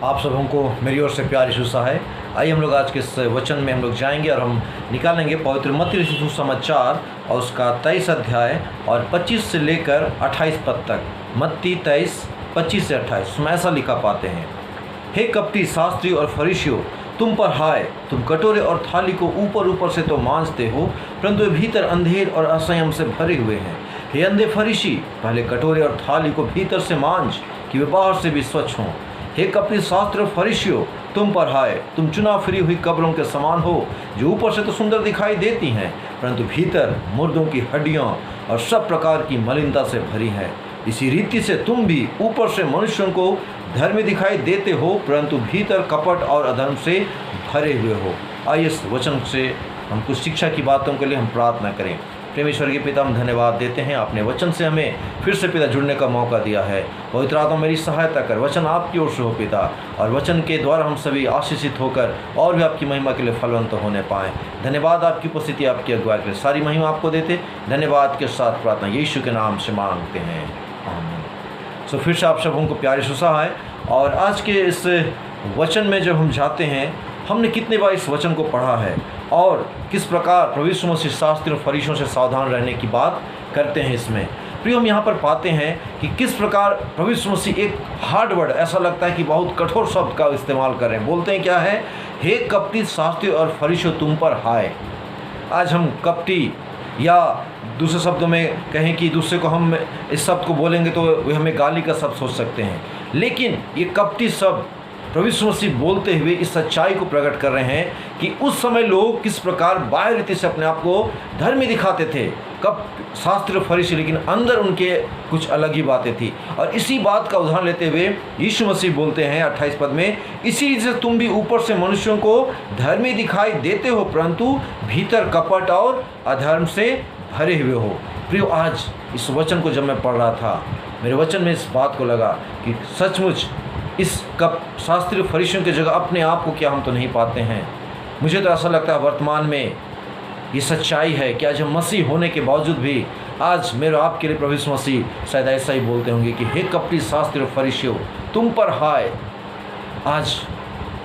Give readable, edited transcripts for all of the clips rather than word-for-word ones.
आप सबों को मेरी ओर से प्यारी सुसा है। आइए हम लोग आज के इस वचन में हम लोग जाएंगे और हम निकालेंगे पवित्र मत्ती लिखित सुसमाचार और उसका 23 अध्याय और 25 से लेकर 28 पद तक। मत्ती 23 25 से 28 में ऐसा लिखा पाते हैं, हे कपटी शास्त्री और फरीसियों, तुम पर हाय, तुम कटोरे और थाली को ऊपर ऊपर से तो मांजते हो, परंतु वे भीतर अंधेर और असंयम से भरे हुए हैं। हे अंधे फरीसी, पहले कटोरे और थाली को भीतर से मांज कि वे बाहर से भी स्वच्छ हों। हे कपटी शास्त्री और फरीसियों, तुम पर हाय, तुम चुनाव फिरी हुई कब्रों के समान हो, जो ऊपर से तो सुंदर दिखाई देती हैं, परंतु भीतर मुर्दों की हड्डियाँ और सब प्रकार की मलिनता से भरी हैं। इसी रीति से तुम भी ऊपर से मनुष्यों को धर्मी दिखाई देते हो, परंतु भीतर कपट और अधर्म से भरे हुए हो। आइए इस वचन से हम कुछ शिक्षा की बातों के लिए हम प्रार्थना करें। प्रेमेश्वर के पिता, हम धन्यवाद देते हैं, आपने वचन से हमें फिर से पिता जुड़ने का मौका दिया है। पवित्र आत्मा मेरी सहायता कर, वचन आपकी ओर से हो पिता, और वचन के द्वारा हम सभी आशीषित होकर और भी आपकी महिमा के लिए फलवंत होने पाएँ। धन्यवाद, आपकी उपस्थिति, आपकी अगुवाई के लिए सारी महिमा आपको देते। धन्यवाद के साथ प्रार्थना यीशु के नाम से मांगते हैं, आमीन। सो फिर से आप सबों को प्यारी सुसा है। और आज के इस वचन में जब हम जाते हैं, हमने कितने बार इस वचन को पढ़ा है और किस प्रकार प्रभु यीशु मसीह शास्त्री और फरीसियों से सावधान रहने की बात करते हैं। इसमें प्रिय हम यहाँ पर पाते हैं कि किस प्रकार प्रभु यीशु मसीह एक हार्ड वर्ड, ऐसा लगता है कि बहुत कठोर शब्द का इस्तेमाल कर रहे हैं। बोलते हैं क्या है, हे कपटी शास्त्री और फरीसियों, तुम पर हाय। आज हम कपटी या दूसरे शब्दों में कहें कि दूसरे को हम इस शब्द को बोलेंगे तो वे हमें गाली का शब्द सोच सकते हैं, लेकिन ये कपटी शब्द प्रभु यीशु मसीह बोलते हुए इस सच्चाई को प्रकट कर रहे हैं कि उस समय लोग किस प्रकार बाह्य रीति से अपने आप को धर्मी दिखाते थे, कब शास्त्र और फरीसी, लेकिन अंदर उनके कुछ अलग ही बातें थी। और इसी बात का उदाहरण लेते हुए यीशु मसीह बोलते हैं 28 पद में, इसी रीति से तुम भी ऊपर से मनुष्यों को धर्मी दिखाई देते हो, परंतु भीतर कपट और अधर्म से भरे हुए हो। प्रियो, आज इस वचन को जब मैं पढ़ रहा था, मेरे वचन में इस बात को लगा कि सचमुच इस शास्त्रीय फरीसियों की जगह अपने आप को क्या हम तो नहीं पाते हैं। मुझे तो ऐसा लगता है वर्तमान में ये सच्चाई है कि आज हम मसीह होने के बावजूद भी आज मेरे आपके लिए प्रभु यीशु मसीह शायद ऐसा ही बोलते होंगे कि हे कपटी शास्त्री और फरीसियों, तुम पर हाय। आज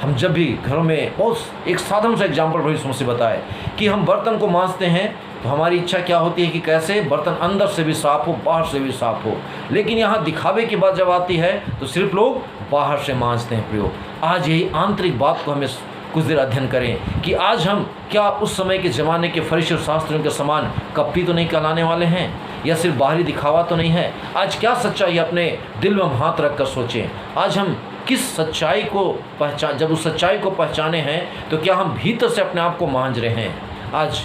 हम जब भी घरों में बहुत एक साधारण सा एग्जाम्पल प्रभु यीशु मसीह बताए कि हम बर्तन को मांजते हैं तो हमारी इच्छा क्या होती है कि कैसे बर्तन अंदर से भी साफ हो, बाहर से भी साफ हो, लेकिन यहाँ दिखावे की बात जब आती है तो सिर्फ लोग बाहर से मांजते हैं। प्रियो, आज यही आंतरिक बात को हमें कुछ देर अध्ययन करें कि आज हम क्या उस समय के ज़माने के फरीसी और शास्त्रियों के समान कपटी तो नहीं कहलाने वाले हैं, या सिर्फ बाहरी दिखावा तो नहीं है। आज क्या सच्चाई अपने दिल में हम हाथ रख कर सोचें। आज हम किस सच्चाई को जब उस सच्चाई को पहचाने हैं तो क्या हम भीतर से अपने आप को मांज रहे हैं। आज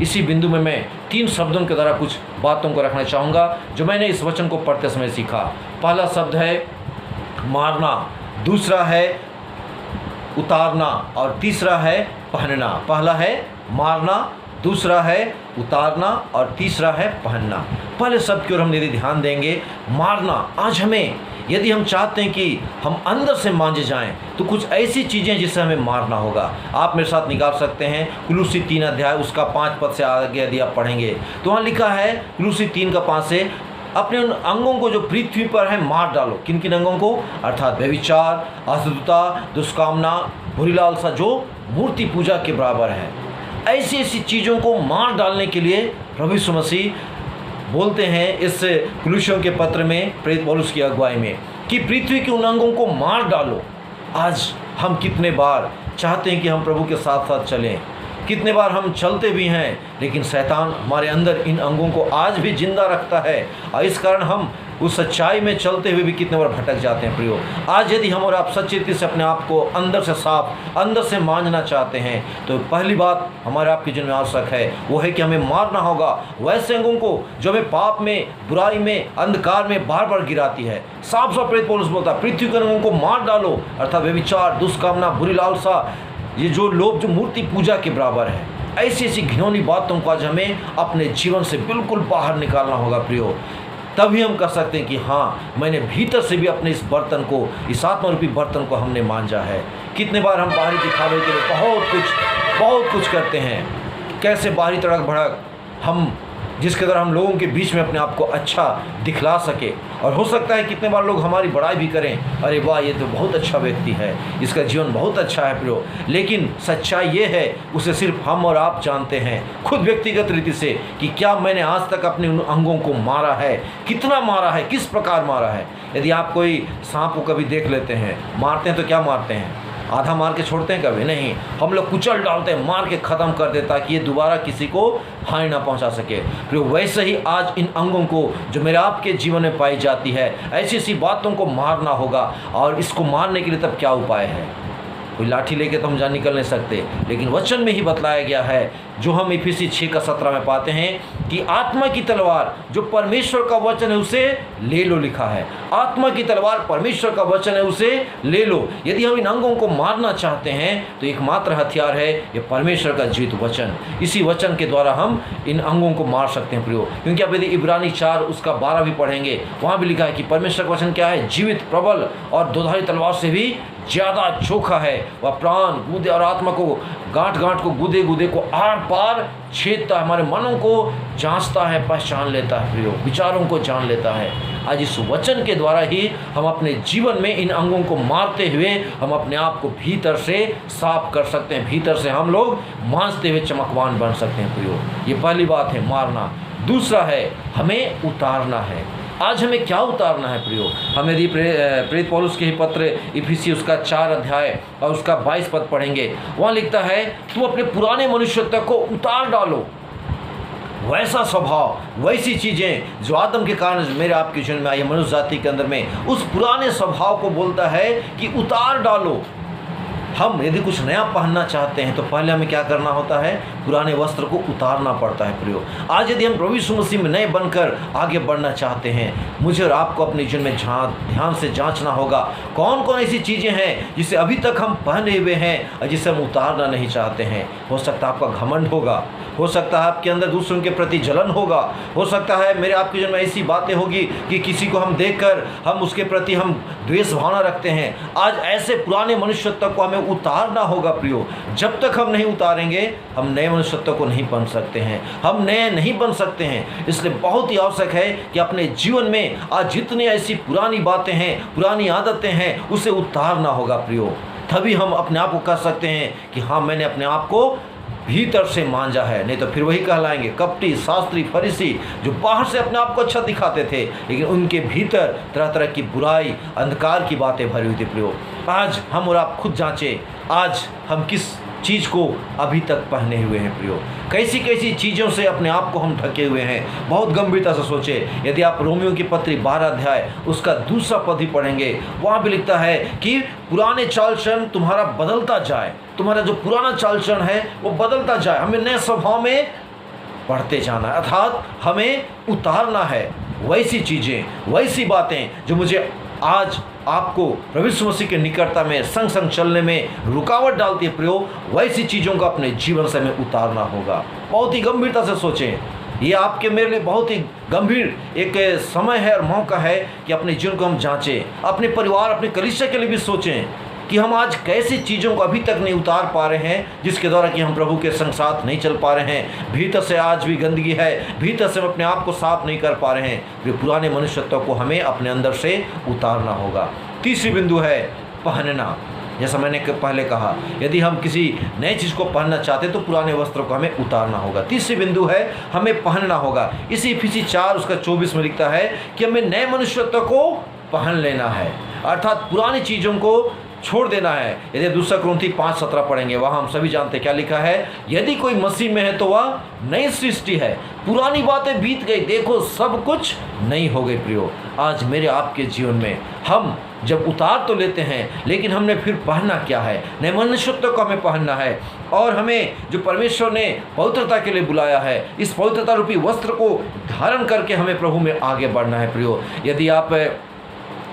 इसी बिंदु में मैं 3 शब्दों के द्वारा कुछ बातों को रखना चाहूँगा जो मैंने इस वचन को पढ़ते समय सीखा। पहला शब्द है मारना, दूसरा है उतारना और तीसरा है पहनना। पहला है मारना, दूसरा है उतारना और तीसरा है पहनना। पहले शब्द की ओर हम यदि ध्यान देंगे, मारना। आज हमें यदि हम चाहते हैं कि हम अंदर से मांजे जाएं तो कुछ ऐसी चीज़ें जिससे हमें मारना होगा। आप मेरे साथ निकाल सकते हैं कुलूसी 3 अध्याय उसका 5 पद से आगे यदि आप पढ़ेंगे तो वहाँ लिखा है कुलूसी 3 का 5 से, अपने उन अंगों को जो पृथ्वी पर है मार डालो। किन किन अंगों को? अर्थात व्यभिचार, अशुद्धता, दुष्कामना, बुरी लालसा जो मूर्ति पूजा के बराबर है। ऐसी ऐसी चीज़ों को मार डालने के लिए प्रभु यीशु मसीह बोलते हैं इस कुलूसियों के पत्र में प्रेरित पौलुस की अगुवाई में कि पृथ्वी के उन अंगों को मार डालो। आज हम कितने बार चाहते हैं कि हम प्रभु के साथ साथ चलें, कितने बार हम चलते भी हैं, लेकिन शैतान हमारे अंदर इन अंगों को आज भी जिंदा रखता है और इस कारण हम उस सच्चाई में चलते हुए भी कितने बार भटक जाते हैं। प्रियो, आज यदि हम और आप सच्ची रीति से अपने आप को अंदर से साफ, अंदर से मांजना चाहते हैं तो पहली बात हमारे आपके जीवन में आवश्यक है वो है कि हमें मारना होगा वैसे अंगों को जो हमें पाप में, बुराई में, अंधकार में बार बार गिराती है। साफ साफ प्रेरित पौलुस बोलता है पृथ्वी के अंगों को मार डालो, अर्थात व्यभिचार, दुष्कामना, बुरी लालसा, ये जो लोभ जो मूर्ति पूजा के बराबर है। ऐसी ऐसी घिनौनी बातों को आज हमें अपने जीवन से बिल्कुल बाहर निकालना होगा। प्रियो, तभी हम कर सकते हैं कि हाँ, मैंने भीतर से भी अपने इस बर्तन को, इस आत्मरूपी बर्तन को हमने मांजा है। कितने बार हम बाहरी दिखावे के लिए बहुत कुछ करते हैं। कैसे बाहरी तड़क भड़क हम जिसके द्वारा हम लोगों के बीच में अपने आप को अच्छा दिखला सके। और हो सकता है कितने बार लोग हमारी बड़ाई भी करें, अरे वाह ये तो बहुत अच्छा व्यक्ति है, इसका जीवन बहुत अच्छा है प्रियो। लेकिन सच्चाई ये है, उसे सिर्फ हम और आप जानते हैं खुद व्यक्तिगत रीति से कि क्या मैंने आज तक अपने उन अंगों को मारा है, कितना मारा है, किस प्रकार मारा है। यदि आप कोई सांप को कभी देख लेते हैं, मारते हैं तो क्या मारते हैं, आधा मार के छोड़ते हैं? कभी नहीं, हम लोग कुचल डालते हैं, मार के ख़त्म कर देता कि ये दोबारा किसी को हानि ना पहुंचा सके। फिर वैसे ही आज इन अंगों को जो मेरे आपके जीवन में पाई जाती है, ऐसी ऐसी बातों को मारना होगा। और इसको मारने के लिए तब क्या उपाय है? कोई लाठी लेके तो हम जा निकल नहीं सकते, लेकिन वचन में ही बतलाया गया है, जो हम इफिसी 6:17 में पाते हैं कि आत्मा की तलवार जो परमेश्वर का वचन है उसे ले लो, लिखा है। आत्मा की तलवार परमेश्वर का वचन है, उसे ले लो। यदि हम इन अंगों को मारना चाहते हैं तो एकमात्र हथियार है ये परमेश्वर का जीवित वचन। इसी वचन के द्वारा हम इन अंगों को मार सकते हैं प्रियो। क्योंकि आप यदि इब्रानी 4:12 भी पढ़ेंगे, वहाँ भी लिखा है कि परमेश्वर का वचन क्या है? जीवित, प्रबल और दोधारी तलवार से भी ज़्यादा चोखा है। वह प्राण, गूदे और आत्मा को, गांठ गांठ को, गूदे गूदे को आर पार छेदता है, हमारे मनों को जांचता है, पहचान लेता है प्रियो, विचारों को जान लेता है। आज इस वचन के द्वारा ही हम अपने जीवन में इन अंगों को मारते हुए हम अपने आप को भीतर से साफ कर सकते हैं, भीतर से हम लोग मांजते हुए चमकवान बन सकते हैं प्रियो। ये पहली बात है, मारना। दूसरा है, हमें उतारना है। आज हमें क्या उतारना है प्रियो? हम यदि प्रेरित पौलुस के ही पत्र इफिसी उसका 4 अध्याय और उसका 22 पद पढ़ेंगे, वहाँ लिखता है, तुम अपने पुराने मनुष्यत्व को उतार डालो। वैसा स्वभाव, वैसी चीज़ें जो आदम के कारण मेरे आपके जीवन में आई, मनुष्य जाति के अंदर में, उस पुराने स्वभाव को बोलता है कि उतार डालो। हम यदि कुछ नया पहनना चाहते हैं तो पहले हमें क्या करना होता है? पुराने वस्त्र को उतारना पड़ता है प्रियो। आज यदि हम प्रभु यीशु मसीह में नए बनकर आगे बढ़ना चाहते हैं, मुझे और आपको अपने जीवन में ध्यान से जांचना होगा कौन कौन ऐसी चीज़ें हैं जिसे अभी तक हम पहने हुए हैं और जिसे हम उतारना नहीं चाहते हैं। हो सकता है आपका घमंड होगा, हो सकता है आपके अंदर दूसरों के प्रति जलन होगा, हो सकता है मेरे आपके जीवन में ऐसी बातें होगी कि किसी को हम देखकर हम उसके प्रति हम द्वेष भावना रखते हैं। आज ऐसे पुराने मनुष्यत्व को हमें उतारना होगा प्रियो। जब तक हम नहीं उतारेंगे हम नए मनुष्यत्व को नहीं बन सकते हैं, हम नए नहीं बन सकते हैं। इसलिए बहुत ही आवश्यक है कि अपने जीवन में आज जितनी ऐसी पुरानी बातें हैं, पुरानी आदतें हैं, उसे उतारना होगा प्रियो। तभी हम अपने आप को कह सकते हैं कि हाँ, मैंने अपने आप को भीतर से मांजा है। नहीं तो फिर वही कहलाएंगे कपटी, शास्त्री, फरीसी, जो बाहर से अपने आप को अच्छा दिखाते थे लेकिन उनके भीतर तरह तरह की बुराई, अंधकार की बातें भरी हुई थी प्रियो। आज हम और आप खुद जांचें, आज हम किस चीज़ को अभी तक पहने हुए हैं प्रियो। कैसी कैसी चीज़ों से अपने आप को हम ढके हुए हैं, बहुत गंभीरता से सोचे। यदि आप रोमियो की पत्री 12 अध्याय उसका 2 पद ही पढ़ेंगे, वहाँ भी लिखता है कि पुराने चाल चलन तुम्हारा बदलता जाए, तुम्हारा जो पुराना चाल चलन है वो बदलता जाए। हमें नए स्वभाव में बढ़ते जाना है, अर्थात हमें उतारना है वैसी चीज़ें, वैसी बातें जो मुझे आज आपको प्रभु यीशु मसीह के निकटता में संग संग चलने में रुकावट डालती है प्रियो। वैसी चीज़ों को अपने जीवन से हमें उतारना होगा। बहुत ही गंभीरता से सोचें, ये आपके मेरे लिए बहुत ही गंभीर एक समय है और मौका है कि अपने जीवन को हम जांचें, अपने परिवार, अपने कलीसिया के लिए भी सोचें कि हम आज कैसी चीज़ों को अभी तक नहीं उतार पा रहे हैं जिसके द्वारा कि हम प्रभु के संग साथ नहीं चल पा रहे हैं। भीतर से आज भी गंदगी है, भीतर से हम अपने आप को साफ नहीं कर पा रहे हैं। वे पुराने मनुष्यत्व को हमें अपने अंदर से उतारना होगा। तीसरी बिंदु है पहनना। जैसा मैंने पहले कहा, यदि हम किसी नई चीज़ को पहनना चाहते तो पुराने वस्त्रों को हमें उतारना होगा। तीसरी बिंदु है हमें पहनना होगा। इसी इफिसी 4 उसका 24 में लिखता है कि हमें नए मनुष्यत्व को पहन लेना है, अर्थात पुरानी चीज़ों को छोड़ देना है। यदि 2 कुरिन्थी 5:17 पढ़ेंगे, वहाँ हम सभी जानते हैं क्या लिखा है, यदि कोई मसीह में है तो वह नई सृष्टि है, पुरानी बातें बीत गई, देखो सब कुछ नई हो गई प्रियो। आज मेरे आपके जीवन में हम जब उतार तो लेते हैं लेकिन हमने फिर पहनना क्या है? नए मनुष्यत्व को हमें पहनना है। और हमें जो परमेश्वर ने पवित्रता के लिए बुलाया है, इस पवित्रता रूपी वस्त्र को धारण करके हमें प्रभु में आगे बढ़ना है प्रियो। यदि आप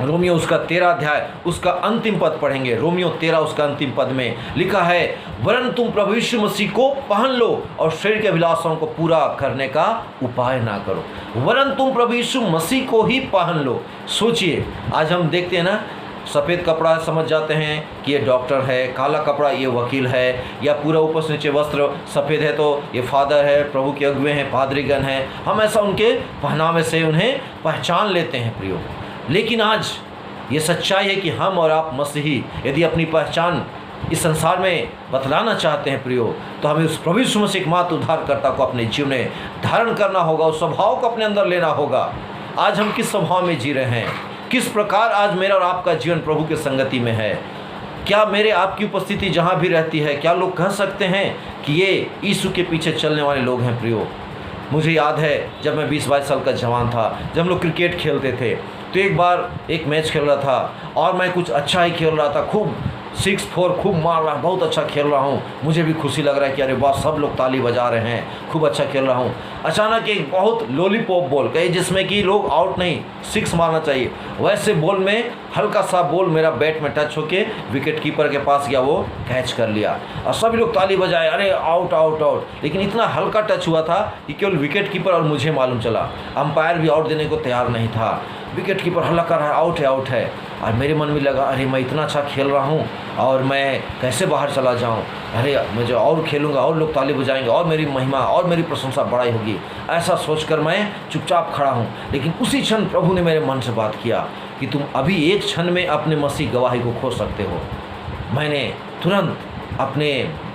रोमियो उसका 13 अध्याय उसका अंतिम पद पढ़ेंगे, रोमियो 13 उसका अंतिम पद में लिखा है, वरन तुम प्रभु यीशु मसीह को पहन लो और शरीर के अभिलाषाओं को पूरा करने का उपाय ना करो। वरन तुम प्रभु यीशु मसीह को ही पहन लो। सोचिए, आज हम देखते हैं ना, सफ़ेद कपड़ा समझ जाते हैं कि ये डॉक्टर है, काला कपड़ा ये वकील है, या पूरा ऊपर से नीचे वस्त्र सफ़ेद है तो ये फादर है, प्रभु के अगुए हैं, पादरीगण हैं। हम ऐसा उनके पहनावे से उन्हें पहचान लेते हैं प्रियो। लेकिन आज ये सच्चाई है कि हम और आप मसीही यदि अपनी पहचान इस संसार में बतलाना चाहते हैं प्रियो, तो हमें उस प्रभु यीशु मसीह एकमात्र उद्धारकर्ता को अपने जीवन में धारण करना होगा, उस स्वभाव को अपने अंदर लेना होगा। आज हम किस स्वभाव में जी रहे हैं, किस प्रकार आज मेरा और आपका जीवन प्रभु के संगति में है? क्या मेरे आपकी उपस्थिति जहाँ भी रहती है, क्या लोग कह सकते हैं कि ये यीशु के पीछे चलने वाले लोग हैं प्रियो? मुझे याद है जब मैं 20-22 साल का जवान था, जब हम लोग क्रिकेट खेलते थे, तो एक बार एक मैच खेल रहा था और मैं कुछ अच्छा ही खेल रहा था, खूब 6-4 खूब मार रहा, बहुत अच्छा खेल रहा हूँ। मुझे भी खुशी लग रहा है कि अरे वाह, सब लोग ताली बजा रहे हैं, खूब अच्छा खेल रहा हूँ। अचानक एक बहुत लॉलीपॉप बॉल कहे, जिसमें कि लोग आउट नहीं 6 मारना चाहिए, वैसे बॉल में हल्का सा बॉल मेरा बैट में टच होके विकेट कीपर के पास गया, वो कैच कर लिया और सभी लोग ताली बजाए, अरे आउट आउट आउट। लेकिन इतना हल्का टच हुआ था कि केवल विकेट कीपर और मुझे मालूम चला, अंपायर भी आउट देने को तैयार नहीं था। विकेट कीपर हल्ला कर रहा है, आउट है आउट है। और मेरे मन में लगा, अरे मैं इतना अच्छा खेल रहा हूँ और मैं कैसे बाहर चला जाऊँ, अरे मुझे और खेलूँगा और लोग ताली बजाएंगे और मेरी महिमा और मेरी प्रशंसा बढ़ाई होगी। ऐसा सोचकर मैं चुपचाप खड़ा हूँ। लेकिन उसी क्षण प्रभु ने मेरे मन से बात किया कि तुम अभी एक क्षण में अपने मसीह गवाही को खो सकते हो। मैंने तुरंत अपने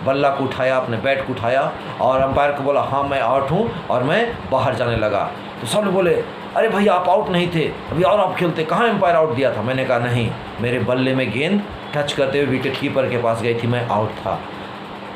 बल्ला को उठाया, अपने बैट को उठाया और अंपायर को बोला, हाँ मैं आउट हूँ, और मैं बाहर जाने लगा। तो सब लोग बोले, अरे भैया आप आउट नहीं थे, अभी और आप खेलते, कहाँ एम्पायर आउट दिया था? मैंने कहा नहीं, मेरे बल्ले में गेंद टच करते हुए विकेट कीपर के पास गई थी, मैं आउट था,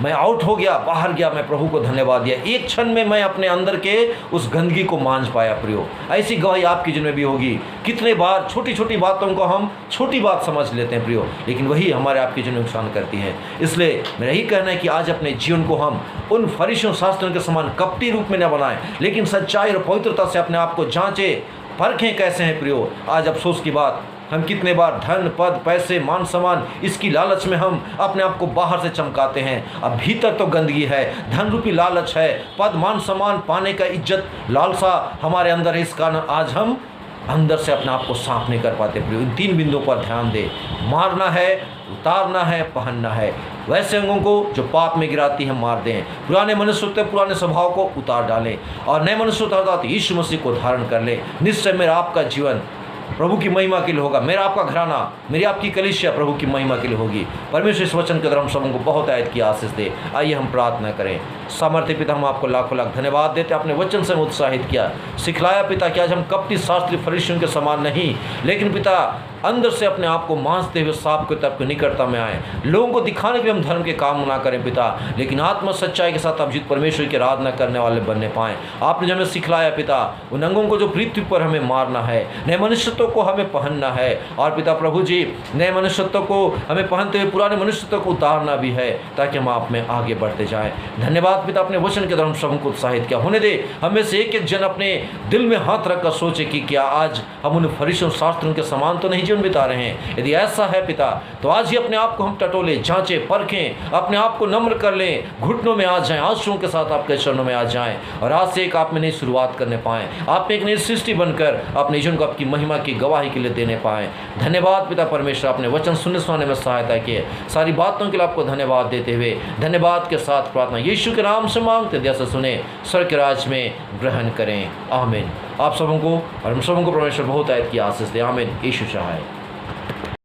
मैं आउट हो गया, बाहर गया। मैं प्रभु को धन्यवाद दिया। एक क्षण में मैं अपने अंदर के उस गंदगी को मांझ पाया प्रियो। ऐसी गवाही आपकी जीवन में भी होगी। कितने बार छोटी छोटी बातों को हम छोटी बात समझ लेते हैं प्रियो, लेकिन वही हमारे आपके जीवन में नुकसान करती है। इसलिए मेरा यही कहना है कि आज अपने जीवन को हम उन फरीसियों शास्त्रियों के समान कपटी रूप में न बनाएं, लेकिन सच्चाई और पवित्रता से अपने आप को जांचें, परखें कैसे हैं प्रियो। आज अफसोस की बात, हम कितने बार धन, पद, पैसे, मान सम्मान, इसकी लालच में हम अपने आप को बाहर से चमकाते हैं। अब भीतर तो गंदगी है, धन रूपी लालच है, पद, मान सम्मान पाने का इज्जत लालसा हमारे अंदर है। इस कारण आज हम अंदर से अपने आप को साफ नहीं कर पाते प्रियो। इन 3 बिंदुओं पर ध्यान दे। मारना है, उतारना है, पहनना है। वैसे अंगों को जो पाप में गिराती है मार दें, पुराने मनुष्य पुराने स्वभाव को उतार डालें और नए मनुष्य अर्थात यीशु मसीह को धारण कर लें। निश्चय मेरा आपका जीवन प्रभु की महिमा के लिए होगा। मेरा आपका घराना, मेरी आपकी कलीसिया प्रभु की महिमा के लिए होगी। परमेश्वर इस वचन के द्वारा हम सबों को बहुत आयत की आशीष दे। आइए हम प्रार्थना करें। सामर्थ्य पिता, हम आपको लाखों लाख धन्यवाद देते, अपने वचन से उत्साहित किया, सिखलाया पिता कि आज हम कपटी शास्त्री फरीसियों के समान नहीं, लेकिन पिता अंदर से अपने आप को मांझते हुए सांप के तब की निकटता में आए। लोगों को दिखाने के लिए हम धर्म के काम ना करें पिता, लेकिन आत्म सच्चाई के साथ अभिजीत परमेश्वर की आराधना करने वाले बनने पाएँ। आपने जो हमें सिखलाया पिता, उन अंगों को जो पृथ्वी पर हमें मारना है, नए मनुष्यत्व को हमें पहनना है, और पिता प्रभु जी नए मनुष्यत्व को हमें पहनते हुए पुराने मनुष्यत्व को उतारना भी है, ताकि हम आप में आगे बढ़ते जाएं। धन्यवाद पिता, अपने वचन के द्वारा हम सबको उत्साहित किया होने दे। हमें से एक एक जन अपने दिल में हाथ रखकर सोचे कि क्या आज हम उन फरीसियों शास्त्रियों के समान तो नहीं जीवन बिता रहे हैं। यदि ऐसा है पिता, तो आज ही अपने आप को हम टटोले, जांचें, परखें, अपने आप को नम्र कर लें, घुटनों में आ जाएं, आंसुओं के साथ आपके चरणों में आ जाएं, और आज से एक आप में नई शुरुआत करने पाएं। आप एक नई सृष्टि बनकर अपने जीवन को आपकी महिमा की गवाही के लिए देने पाएं। धन्यवाद पिता परमेश्वर, अपने वचन सुनने सुनाने में सहायता किए। सारी बातों के लिए आपको धन्यवाद देते हुए धन्यवाद के साथ प्रार्थना यीशु के नाम से मांगते, जैसे सुने स्वर्ग के राज में ग्रहण करें। आमीन। आप सबों को और हम सबों को परमेश्वर बहुत आयत की आशीष दे। आमीन। यीशु चाहे।